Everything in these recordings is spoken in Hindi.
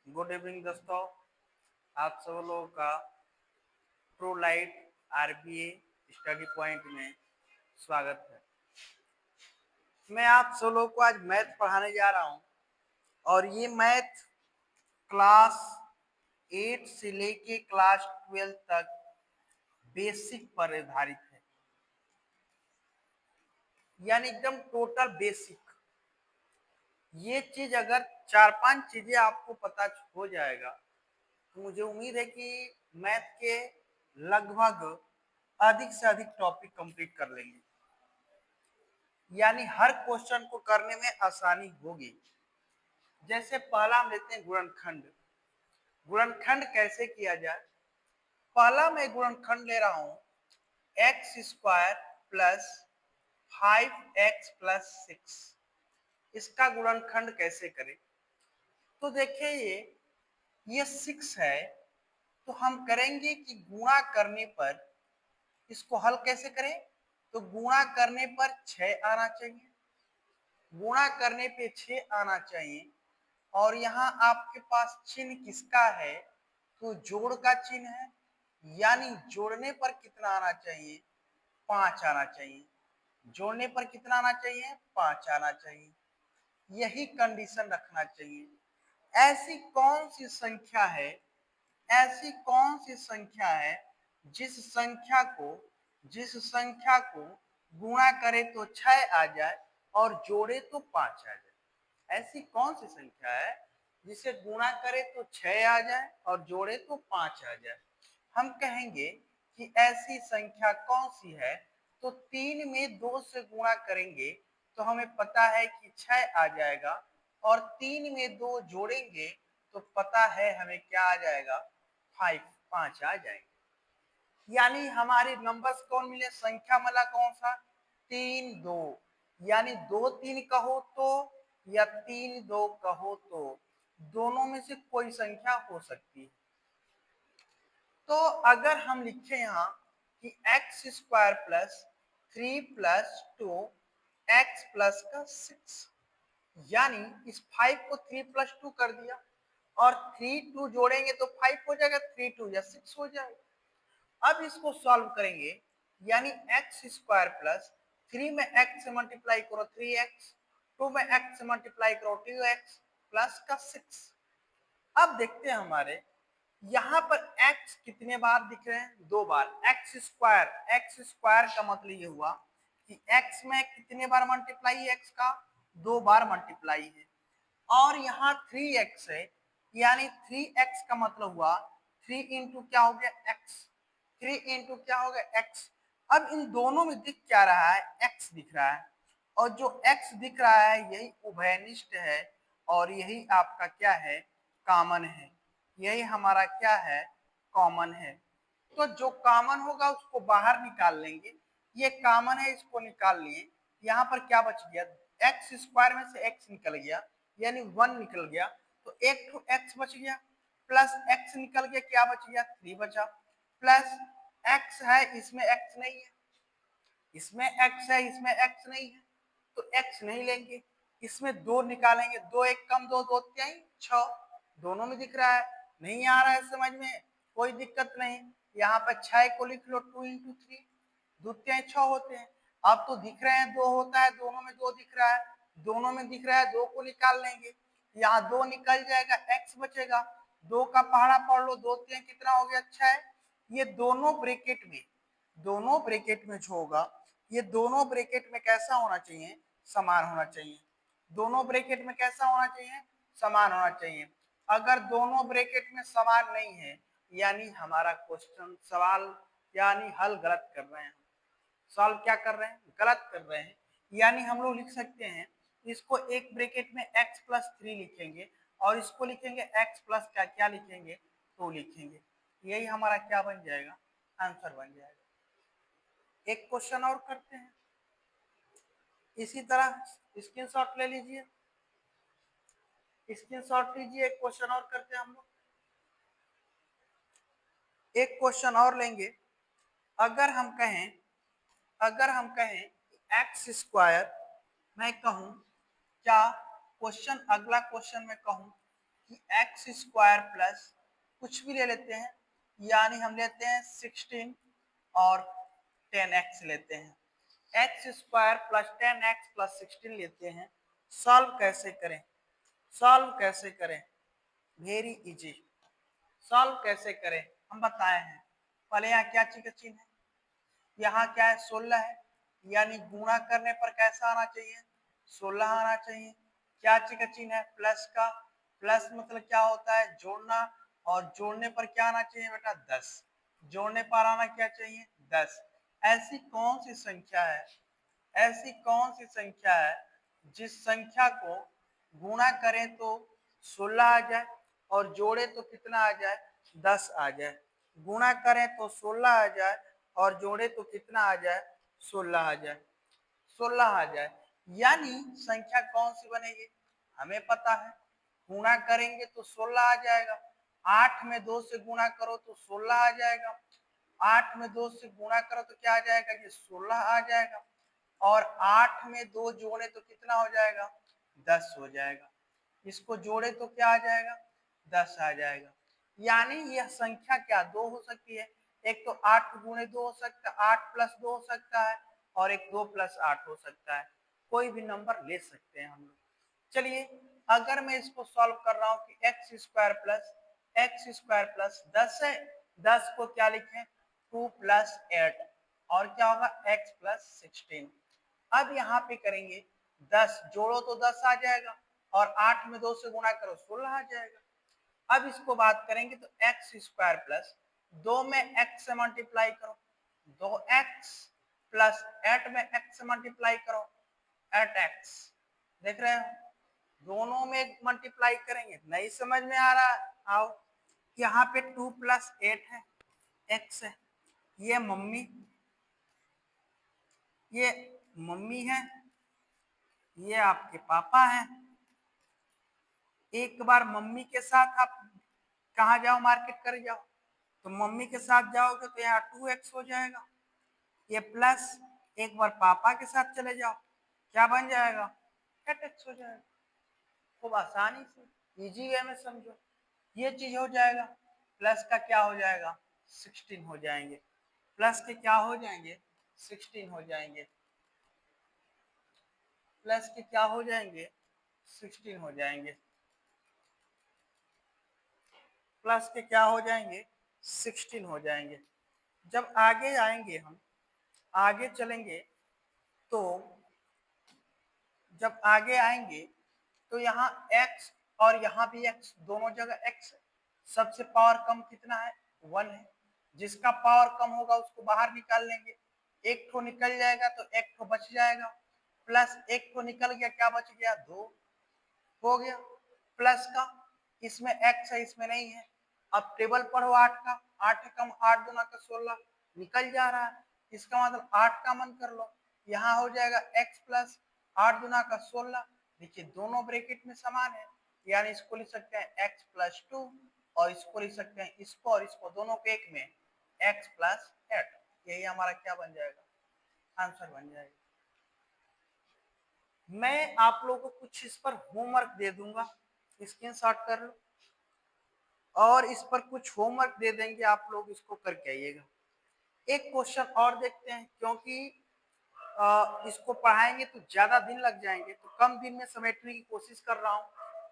गुड इवनिंग दोस्तों, आप सब लोगों का pro light RBA study point में स्वागत है। मैं आप सब लोगों को आज मैथ पढ़ाने जा रहा हूं और ये मैथ क्लास 8 से लेके क्लास 12 तक बेसिक पर आधारित है, यानी एकदम टोटल बेसिक। ये चीज अगर 4-5 चीजें आपको पता हो जाएगा तो मुझे उम्मीद है कि मैथ के लगभग अधिक से अधिक टॉपिक कंप्लीट कर लेंगे, यानी हर क्वेश्चन को करने में आसानी होगी। जैसे पहला हम लेते हैं गुणनखंड। गुणनखंड कैसे किया जाए? पहला मैं गुणनखंड ले रहा हूं x square plus 5x plus 6। इसका गुणनखंड कैसे करें? तो देखिए ये 6 है, तो हम करेंगे कि गुणा करने पर इसको हल कैसे करें? तो गुणा करने पर 6 आना चाहिए, गुणा करने पे 6 आना चाहिए। और यहाँ आपके पास चिन्ह किसका है? तो जोड़ का चिन्ह है, यानी जोड़ने पर कितना आना चाहिए? 5 आना चाहिए। जोड़ने पर कितना आना चाहिए? 5 आना चाहिए। यही कंडीशन रखना चाहिए। ऐसी कौन सी संख्या है, ऐसी कौन सी संख्या है जिस संख्या को गुणा करे तो 6 आ जाए और जोड़े तो 5 आ जाए? ऐसी कौन सी संख्या है जिसे गुणा करे तो 6 आ जाए और जोड़े तो 5 आ जाए? हम कहेंगे कि ऐसी संख्या कौन सी है? तो 3 में 2 से गुणा करेंगे तो हमें पता है कि 6 आ जाएगा, और 3 में 2 जोड़ेंगे तो पता है हमें क्या आ जाएगा? 5 आ जाएंगे। यानी हमारे नंबर्स कौन मिले? संख्या मला कौन सा? 3 2, यानी 2 3 कहो तो या 3 2 कहो तो दोनों में से कोई संख्या हो सकती है। तो अगर हम लिखें यहाँ कि x square plus 3 plus 2 x plus का 6, यानी इस 5 को 3 प्लस 2 कर दिया और 3 2 जोड़ेंगे तो 5 हो जाएगा, 3 2 या 6 हो जाएगा। अब इसको सॉल्व करेंगे, यानी एक्स स्क्वायर प्लस 3 में एक्स से मल्टीप्लाई करो 3x, 2 में एक्स से मल्टीप्लाई करो 2x प्लस का 6। अब देखते हैं हमारे यहाँ पर x कितने बार दिख रहे हैं? 2 बार। एक्स स्क्वायर का मतलब ये हुआ कि x में कितने बार मल्टीप्लाई है? x का 2 बार मल्टीप्लाई है। और यहाँ 3x है, यानी 3x का मतलब हुआ 3 इंटू क्या हो गया? x। 3 इंटू क्या हो गया? x। अब इन दोनों में दिख क्या रहा है? x दिख रहा है, और जो x दिख रहा है यही उभयनिष्ठ है और यही आपका क्या है? कॉमन है। यही हमारा क्या है? कॉमन है। तो जो कॉमन होगा उसको बाहर निकाल लेंगे। ये कॉमन है, इसको निकाल लिए। यहाँ पर क्या बच गया? एक्स स्क्वायर में से x निकल गया, यानी 1 निकल गया, तो एक तो x बच गया, प्लस x निकल गया, क्या बच गया? 3 बचा, प्लस x है, इसमें x नहीं है, इसमें x है, इसमें x नहीं है, तो x नहीं लेंगे। इसमें 2 निकालेंगे, 2 एक कम 2 2 3 6, दोनों में दिख रहा है। नहीं आ रहा है समझ में? कोई दिक्कत नहीं। यहाँ पर 6 को लिख लो 2 इंटू 3, 2 3 6 होते हैं। अब तो दिख रहे हैं 2 होता है, दोनों में 2 दिख रहा है, दोनों में दिख रहा है, 2 को निकाल लेंगे, यहाँ 2 निकल जाएगा, x बचेगा। 2 का पहाड़ा पढ़ लो, 2 3 कितना हो गया? 6। ये दोनों ब्रैकेट में, दोनों ब्रैकेट में जो होगा, ये दोनों ब्रैकेट में कैसा होना चाहिए? समान होना चाहिए। दोनों ब्रैकेट में कैसा होना चाहिए? समान होना चाहिए। अगर दोनों ब्रैकेट में समान नहीं है, यानी हमारा क्वेश्चन सवाल यानी हल गलत कर रहे हैं। सॉल्व क्या कर रहे हैं? गलत कर रहे हैं। यानी हम लोग लिख सकते हैं, इसको एक ब्रैकेट में x प्लस 3 लिखेंगे और इसको लिखेंगे x प्लस क्या लिखेंगे? 2 लिखेंगे। यही हमारा क्या बन जाएगा? आंसर बन जाएगा। एक क्वेश्चन और करते हैं, इसी तरह स्क्रीनशॉट ले लीजिए, स्क्रीनशॉट लीजिए। एक क्वेश्चन और करते हैं हम लोग, एक क्वेश्चन और लेंगे। अगर हम कहें, अगर हम कहें एक्स स्क्वायर, मैं कहूं क्या क्वेश्चन, अगला क्वेश्चन में कहूं कि एक्स स्क्वायर प्लस कुछ भी ले लेते हैं, यानी हम लेते हैं 16 और 10x लेते हैं। X square plus 10x plus 16 लेते हैं। सॉल्व कैसे करें? सॉल्व कैसे करें? Very easy. सॉल्व कैसे करें हम बताए हैं। पहले यहाँ क्या चीज का चिन्ह है? यहाँ क्या है? 16 है, यानी गुणा करने पर कैसा आना चाहिए? 16 आना चाहिए। क्या चीज का चिन्ह है? प्लस का। प्लस मतलब क्या होता है? जोड़ना, और जोड़ने पर क्या आना चाहिए बेटा? 10। जोड़ने पर आना क्या चाहिए? 10। ऐसी कौन सी संख्या है, ऐसी कौन सी संख्या है जिस संख्या को गुणा करें तो 16 आ जाए और जोड़े तो कितना आ जाए? 10 आ जाए। गुणा करें तो 16 आ जाए और जोड़े तो कितना आ जाए? 16 आ जाए। 16 आ जाए, यानी संख्या कौन सी बनेगी? हमें पता है, गुणा करेंगे तो 16 आ जाएगा। 8 में 2 से गुणा करो तो 16 आ जाएगा। 8 में 2 से गुणा करो तो क्या आ जाएगा? ये 16 आ जाएगा। और 8 में 2 जोड़े तो कितना हो जाएगा? 10 हो जाएगा। इसको जोड़े तो क्या आ जाएगा? 10 आ जाएगा। यानी यह संख्या क्या दो हो सकती है? एक तो 8 गुणे 2 हो सकता है, 8 प्लस 2 हो सकता है, और एक 2 प्लस 8 हो सकता है। कोई भी नंबर ले सकते हैं हम लोग। चलिए, अगर मैं इसको सॉल्व कर रहा हूँ कि एक्स स्क्वायर प्लस 10 है, 10 को क्या लिखें? 2 प्लस 8, और क्या होगा? x plus 16। अब यहाँ पे करेंगे 10 जोड़ो तो 10 आ जाएगा, और 8 में 2 से गुणा करो 16 आ जाएगा। अब इसको बात करेंगे तो एक्स स्क्वायर प्लस 2 में x से मल्टीप्लाई करो, 2x प्लस 8 में x से मल्टीप्लाई करो, 8x। देख रहे हो, दोनों में मल्टीप्लाई करेंगे। नहीं समझ में आ रहा है? आओ, यहाँ पे 2 प्लस 8 है, x है, ये मम्मी है, ये आपके पापा हैं। एक बार मम्मी के साथ आप कहा जाओ? मार्केट कर जाओ, तो मम्मी के साथ जाओगे तो यहाँ 2x हो जाएगा, ये प्लस एक बार पापा के साथ चले जाओ, क्या बन जाएगा? 8x हो जाएगा। खूब आसानी से इजी वे में समझो, ये चीज हो जाएगा। प्लस का क्या हो जाएगा? 16 हो जाएंगे। प्लस के क्या हो जाएंगे? 16 हो जाएंगे। प्लस के क्या हो जाएंगे? 16 हो जाएंगे। प्लस के क्या हो जाएंगे? 16 हो जाएंगे। जब आगे आएंगे, हम आगे चलेंगे, तो जब आगे आएंगे तो यहाँ x और यहाँ भी x, दोनों जगह x है। सबसे पावर कम कितना है? 1 है। जिसका पावर कम होगा उसको बाहर निकाल लेंगे। एक ठो निकल जाएगा तो एक ठो बच जाएगा, प्लस एक ठो निकल गया, क्या बच गया? 2 हो गया प्लस का। इसमें x है, इसमें नहीं है। अब टेबल पढ़ो 8 का, 8 कम 8 दूना का 16 निकल जा रहा है। इसका मतलब 8 का मन कर लो, यहाँ हो जाएगा x प्लस 8 दूना का 16। देखिए दोनों ब्रैकेट में समान है, यानी इसको लिख सकते हैं x प्लस 2, और इसको लिख सकते हैं इसको और इसको, दोनों को एक में x प्लस 8। यही हमारा क्या बन जाएगा? आंसर बन जाएगा। मैं आप लोगों को कुछ इस पर होमवर्क दे दूंगा, स्क्रीनशॉट कर लो, और इस पर कुछ होमवर्क दे देंगे, आप लोग इसको करके आइएगा। एक क्वेश्चन और देखते हैं, क्योंकि इसको पढ़ाएंगे तो ज्यादा दिन लग जाएंगे, तो कम दिन में समेटने की कोशिश कर रहा हूँ,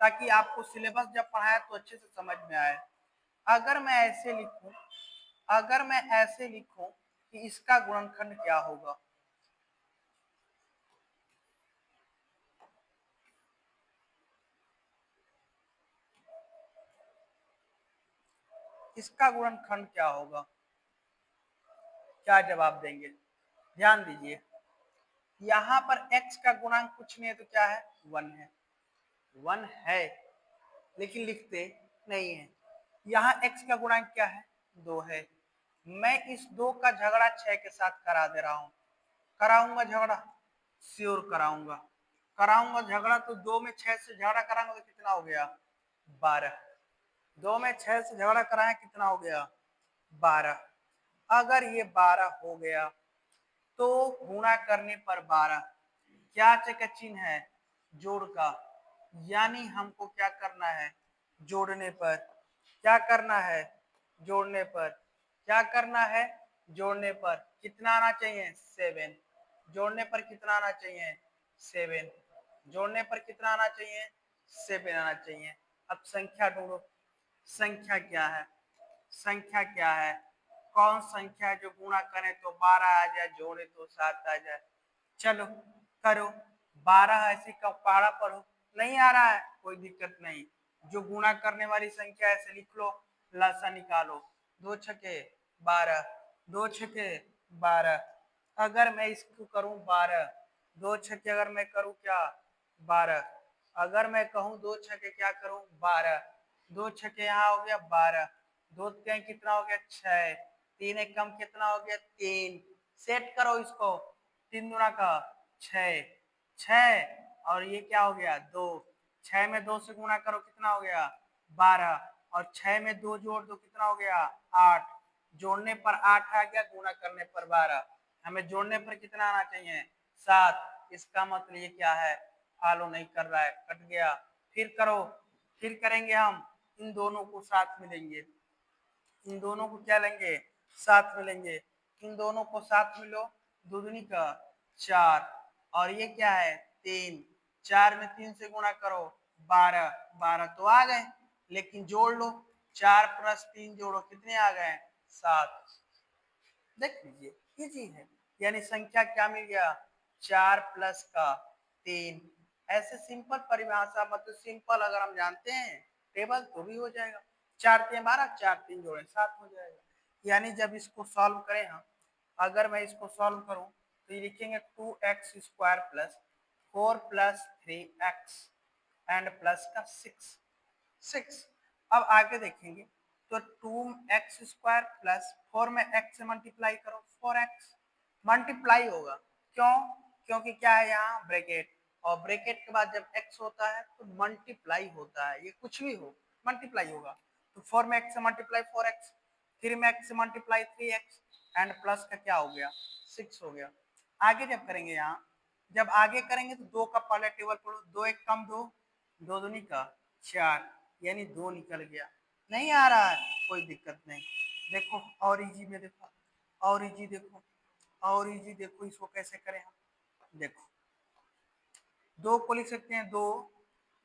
ताकि आपको सिलेबस जब पढ़ाया तो अच्छे से समझ में आए। अगर मैं ऐसे लिखूं, अगर मैं ऐसे लिखूं कि इसका गुणनखंड क्या होगा, इसका गुणनखंड क्या होगा, क्या जवाब देंगे? ध्यान दीजिए, यहाँ पर x का गुणांक कुछ नहीं है तो क्या है? 1 है। 1 है, लेकिन लिखते नहीं है। यहाँ x का गुणांक क्या है? 2 है। मैं इस 2 का झगड़ा 6 के साथ करा दे रहा हूँ। कराऊंगा झगड़ा? श्योर कराऊंगा। कराऊंगा झगड़ा, तो 2 में 6 से झगड़ा कराऊंगा तो कितना हो गया? 12। 2 में 6 से झगड़ा कराएं, कितना हो गया? 12। अगर ये 12 हो गया तो गुणा करने पर 12, क्या का चिन्ह है? जोड़ का, यानी हमको क्या करना है? जोड़ने पर क्या करना है, जोड़ने पर क्या करना है, जोड़ने पर कितना आना चाहिए 7, जोड़ने पर कितना आना चाहिए 7, जोड़ने पर कितना आना चाहिए 7 आना चाहिए। अब संख्या ढूंढो, संख्या क्या है, संख्या क्या है, कौन संख्या है जो गुणा करें तो 12 आ जाए, जोड़े तो 7 आ जाए। चलो करो, 12 ऐसी का पारा पढ़ो, नहीं आ रहा है कोई दिक्कत नहीं, जो गुणा करने वाली संख्या है ऐसे लिख लो, लसा निकालो, 2 छके 12, 2 छके 12, अगर मैं इसको करूं 12, 2 छके अगर मैं करूं क्या 12, अगर मैं कहूं 2 छके क्या करूं 12, 2 छके यहाँ हो गया 12, 2 तीन कितना हो गया 6, 3 एक कम कितना हो गया 3, सेट करो इसको, 3 गुना का 6, 6 और ये क्या हो गया 2, 6 में 2 से गुणा करो कितना हो गया 12, और 6 में 2 जोड़ दो कितना हो गया 8, जोड़ने पर 8 आ गया, गुणा करने पर 12, हमें जोड़ने पर कितना आना चाहिए 7, इसका मतलब ये क्या है फॉलो नहीं कर रहा है, कट गया। फिर करो, फिर करेंगे हम, इन दोनों को साथ में लेंगे, इन दोनों को क्या लेंगे साथ में लेंगे, इन दोनों को साथ में लो, दूनी का 4 और ये क्या है 3, 4 में 3 से गुणा करो 12, 12 तो आ गए, लेकिन जोड़ लो 4 प्लस 3 जोड़ो कितने आ गए 7, देख लीजिए इजी है, यानी संख्या क्या मिल गया 4 प्लस का 3, ऐसे सिंपल परिभाषा मतलब सिंपल अगर हम जानते हैं टेबल तो भी हो जाएगा, 4 3 12, 4 3 जोड़े 7 हो जाएगा। यानी जब इसको सॉल्व करें हम, अगर मैं इसको सॉल्व करूं तो ये लिखेंगे 2x square plus 4 plus 3x and plus का 6, 6, अब आगे देखेंगे तो 2x स्क्वायर प्लस 4 में x से मल्टीप्लाई करो 4x मल्टीप्लाई होगा, क्यों, क्योंकि क्या है यहाँ ब्रैकेट, और ब्रैकेट के बाद जब x होता है तो मल्टीप्लाई होता है, ये कुछ भी हो मल्टीप्लाई होगा, तो 4 में x से मल्टीप्लाई 4x, 3 में x से मल्टीप्लाई 3x एंड प्लस का क्या हो गया 6 हो गया। आगे जब करेंगे यहाँ, जब आगे करेंगे तो 2 का पहले टेबल पढ़ो, 2 एक कम 2, 2 दूनी का 4, यानी 2 निकल गया, नहीं आ रहा है कोई दिक्कत नहीं, देखो और इजी में देखो, और इजी देखो, और इजी देखो इसको कैसे करें हम, देखो 2 को लिख सकते हैं 2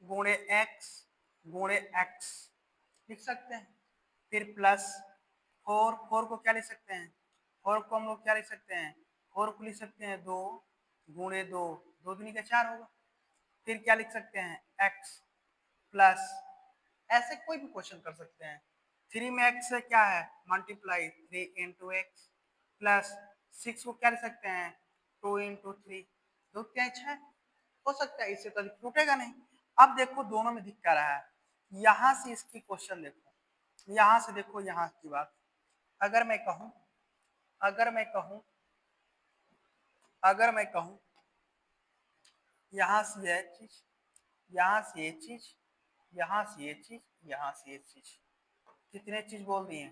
गुणे x गुणे x लिख सकते हैं, फिर प्लस 4, 4 को क्या लिख सकते हैं 4 को हम लोग क्या लिख सकते हैं 4 को लिख सकते हैं 2 गुणे 2, 2 दूनी का 4 होगा, फिर क्या लिख सकते हैं x प्लस, ऐसे कोई भी क्वेश्चन कर सकते हैं, 3 में x से क्या है मल्टीप्लाई 3 इंटू एक्स प्लस 6 को क्या लिख सकते हैं 2 इंटू 3, 2 क्या 6 हो सकता है, इससे तो टूटेगा नहीं। अब देखो दोनों में दिख क्या रहा है, यहां से इसकी क्वेश्चन देखो, यहां से देखो यहाँ की बात, अगर मैं कहूं, अगर मैं कहूं, अगर मैं कहूं यहाँ से ये चीज, यहाँ से ये चीज, यहाँ से ये चीज, यहाँ से ये चीज, कितने चीज बोल दिए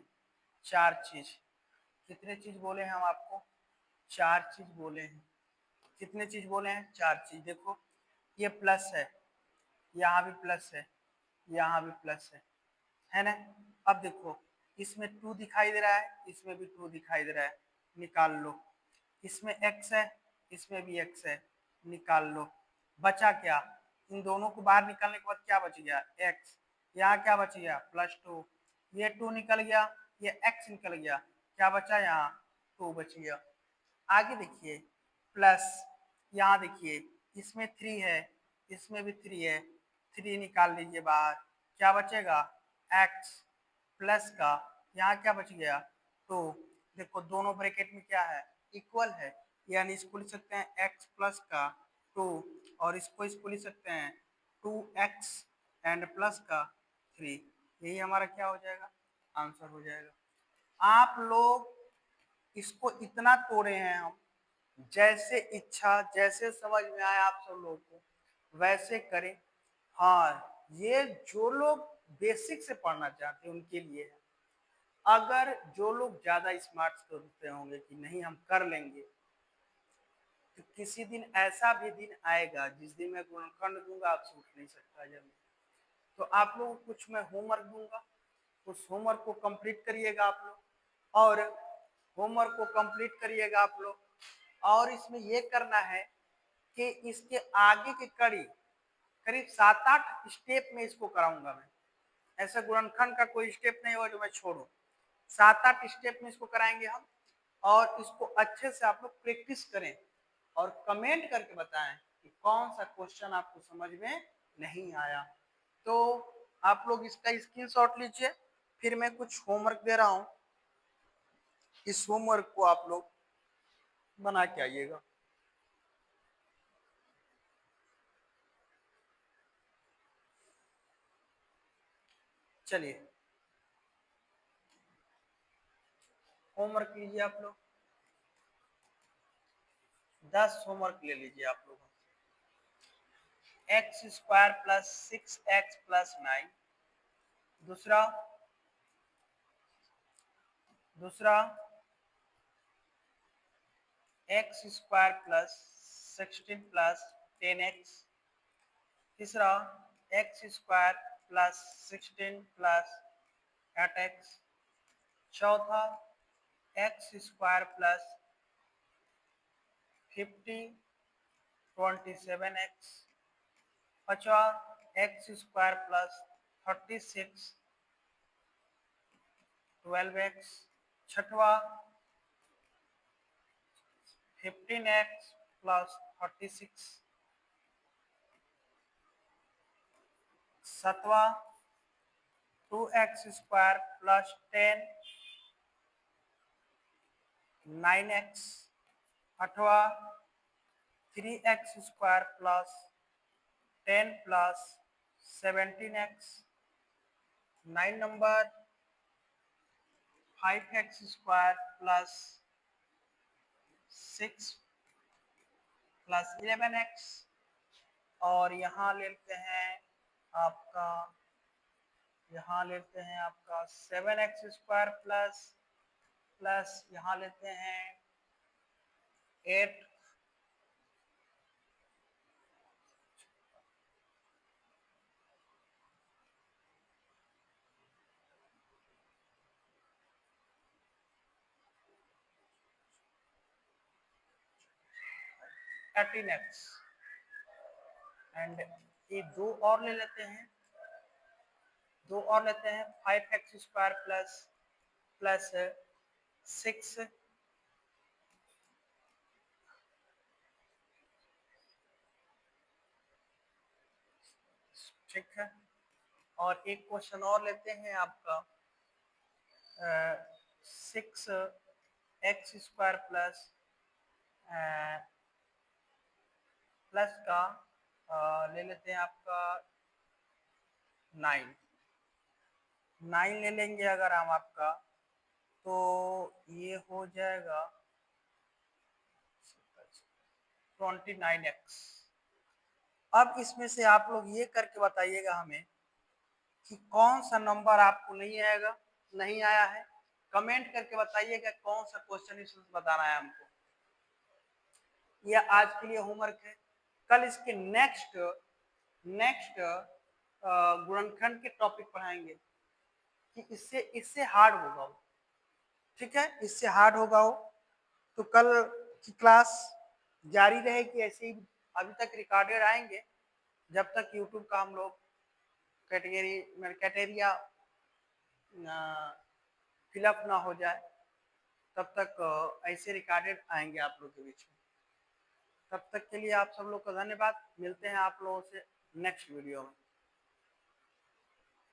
4 चीज, कितने चीज बोले हैं हम आपको 4 चीज बोले हैं, कितने चीज बोले हैं 4 चीज, देखो ये प्लस है, यहाँ भी प्लस है, यहाँ भी प्लस है ना। अब देखो इसमें 2 दिखाई दे रहा है, इसमें भी 2 दिखाई दे रहा है, निकाल लो, इसमें x है, इसमें भी x है, निकाल लो, बचा क्या, इन दोनों को बाहर निकालने के बाद क्या बच गया x, यहाँ क्या बच गया +2, ये 2 निकल गया, ये x निकल गया, क्या बचा यहाँ 2 बच गया। आगे देखिए प्लस, यहाँ देखिए इसमें 3 है, इसमें भी 3 है, 3 निकाल लीजिए बाहर, क्या बचेगा x प्लस का, यहाँ क्या बच गया 2, देखो दोनों ब्रैकेट में क्या है इक्वल है, यानी इसको लिख सकते हैं x प्लस का 2 और इसको लिख सकते हैं 2x एंड प्लस का 3, यही हमारा क्या हो जाएगा आंसर हो जाएगा। आप लोग इसको इतना तोड़े हैं हम, जैसे इच्छा जैसे समझ में आए आप सब लोगों को वैसे करें। हाँ ये जो लोग बेसिक से पढ़ना चाहते हैं उनके लिए है, अगर जो लोग ज्यादा स्मार्ट सोचते होंगे कि नहीं हम कर लेंगे, तो किसी दिन ऐसा भी दिन आएगा जिस दिन मैं गुणनखंड दूंगा आपसे उठ नहीं सकता जब, तो आप लोगों को कुछ मैं होमवर्क दूंगा, उस होमवर्क को कंप्लीट करिएगा आप लोग, और होमवर्क को कंप्लीट करिएगा आप लोग। और इसमें ये करना है कि इसके आगे की कड़ी करीब 7-8 स्टेप में इसको कराऊंगा मैं, ऐसा गुणनखंड का कोई स्टेप नहीं होगा जो मैं छोड़ूं। 7-8 स्टेप में इसको कराएंगे हम, और इसको अच्छे से आप लोग प्रैक्टिस करें और कमेंट करके बताएं कि कौन सा क्वेश्चन आपको समझ में नहीं आया। तो आप लोग इसका स्क्रीनशॉट लीजिए, फिर मैं कुछ होमवर्क दे रहा हूं, इस होमवर्क को आप लोग बना के आइएगा। चलिए होमवर्क लीजिए आप लोग, 10 होमवर्क ले लीजिए आप लोग। X square plus 6x plus 9, दूसरा x square plus 16 plus 10x, तीसरा x square plus 16 plus 8x, चौथा एक्स स्क्वायर प्लस 27x, पांचवा एक्स स्क्वायर प्लस 36 12x, छठवा 15x प्लस 36, सातवा 2x स्क्वायर प्लस 10 9x, आठवा 3x square plus 10 plus 17x, 9 number 5x square plus 6 plus 11x, और यहाँ लेते हैं आपका 7x स्क्वायर प्लस यहाँ लेते हैं 8 13x, एंड ये दो और ले लेते हैं 5x स्क्वायर प्लस 6 ठीक है, और एक क्वेश्चन और लेते हैं आपका 6x स्क्वायर प्लस का ले लेते हैं आपका 9 ले लेंगे अगर हम आपका, तो ये हो जाएगा 29x। अब इसमें से आप लोग ये करके बताइएगा हमें कि कौन सा नंबर आपको नहीं आया है, कमेंट करके बताइएगा कौन सा क्वेश्चन इसमें बताना है हमको। यह आज के लिए होमवर्क है, कल इसके नेक्स्ट गुणनखंड के टॉपिक पढ़ाएंगे कि इससे हार्ड होगा वो, ठीक है, इससे हार्ड होगा वो। तो कल की क्लास जारी रहेगी ऐसे ही, अभी तक रिकॉर्डेड आएंगे जब तक यूट्यूब का हम लोग कैटेरिया फिलअप ना हो जाए, तब तक ऐसे रिकॉर्डेड आएंगे आप लोग के बीच में। तब तक के लिए आप सब लोग का धन्यवाद, मिलते हैं आप लोगों से नेक्स्ट वीडियो में।